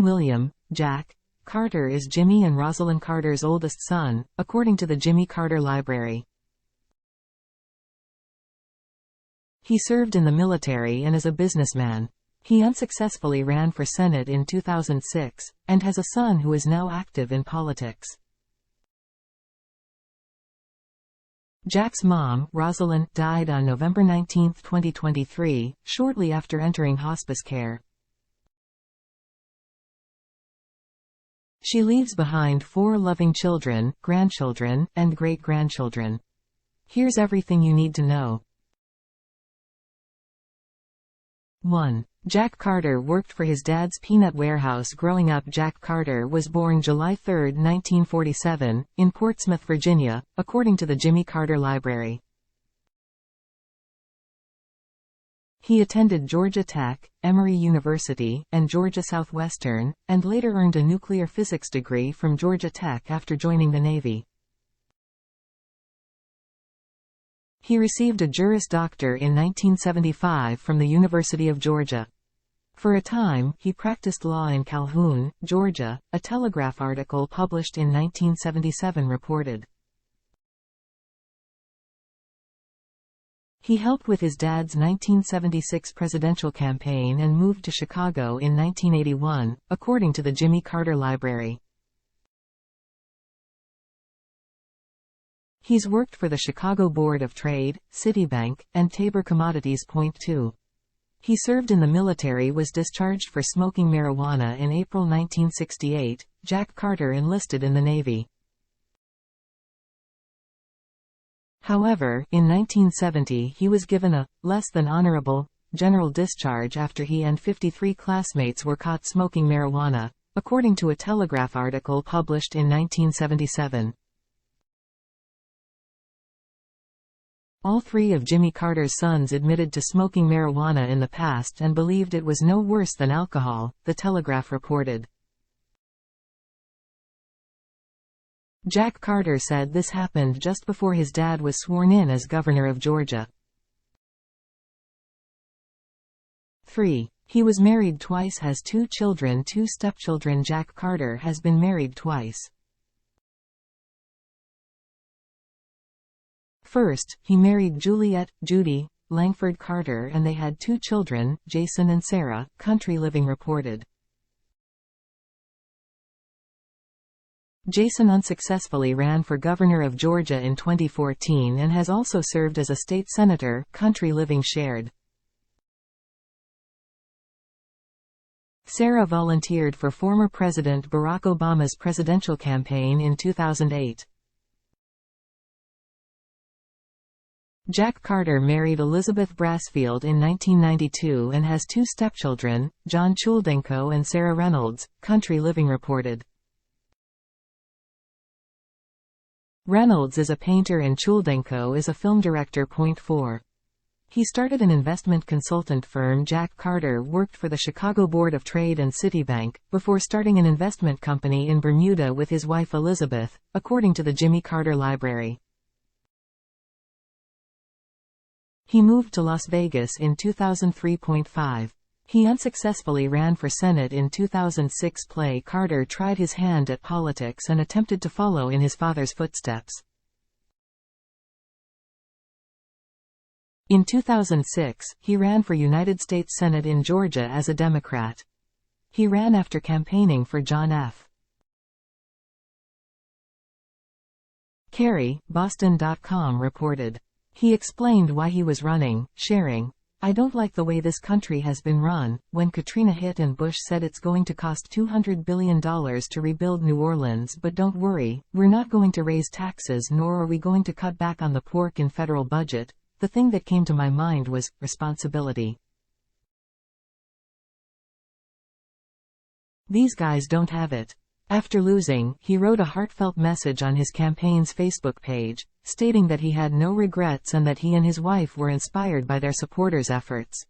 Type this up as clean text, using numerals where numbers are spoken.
Born William, Jack, Carter is Jimmy and Rosalynn Carter's oldest son, according to the Jimmy Carter Library. He served in the military and is a businessman. He unsuccessfully ran for Senate in 2006, and has a son who is now active in politics. Jack's mom, Rosalynn, died on November 19, 2023, shortly after entering hospice care. She leaves behind 4 loving children, grandchildren, and great-grandchildren. Here's everything you need to know. 1. Jack Carter worked for his dad's peanut warehouse growing up. Jack Carter was born July 3, 1947, in Portsmouth, Virginia, according to the Jimmy Carter Library. He attended Georgia Tech, Emory University, and Georgia Southwestern, and later earned a nuclear physics degree from Georgia Tech after joining the Navy. He received a Juris Doctor in 1975 from the University of Georgia. For a time, he practiced law in Calhoun, Georgia, a Telegraph article published in 1977 reported. He helped with his dad's 1976 presidential campaign and moved to Chicago in 1981, according to the Jimmy Carter Library. He's worked for the Chicago Board of Trade, Citibank, and Tabor Commodities. 2. He served in the military, was discharged for smoking marijuana in April 1968. Jack Carter enlisted in the Navy. However, in 1970 he was given a less than honorable general discharge after he and 53 classmates were caught smoking marijuana, according to a Telegraph article published in 1977. All 3 of Jimmy Carter's sons admitted to smoking marijuana in the past and believed it was no worse than alcohol, the Telegraph reported. Jack Carter said this happened just before his dad was sworn in as governor of Georgia. 3. He was married twice, has 2 children, 2 stepchildren. Jack Carter has been married twice. First, he married Judy Langford Carter, and they had 2 children, Jason and Sarah, Country Living reported. Jason unsuccessfully ran for governor of Georgia in 2014 and has also served as a state senator, Country Living shared. Sarah volunteered for former President Barack Obama's presidential campaign in 2008. Jack Carter married Elizabeth Brassfield in 1992 and has 2 stepchildren, John Chuldenko and Sarah Reynolds, Country Living reported. Reynolds is a painter and Chuldenko is a film director. 4. He started an investment consultant firm. Jack Carter worked for the Chicago Board of Trade and Citibank, before starting an investment company in Bermuda with his wife Elizabeth, according to the Jimmy Carter Library. He moved to Las Vegas in 2003. 5. He unsuccessfully ran for Senate in 2006. Carter tried his hand at politics and attempted to follow in his father's footsteps. In 2006, he ran for United States Senate in Georgia as a Democrat. He ran after campaigning for John F. Kerry, Boston.com reported. He explained why he was running, sharing, "I don't like the way this country has been run. When Katrina hit and Bush said it's going to cost $200 billion to rebuild New Orleans, but don't worry, we're not going to raise taxes nor are we going to cut back on the pork in federal budget. The thing that came to my mind was responsibility. These guys don't have it." After losing, he wrote a heartfelt message on his campaign's Facebook page, stating that he had no regrets and that he and his wife were inspired by their supporters' efforts.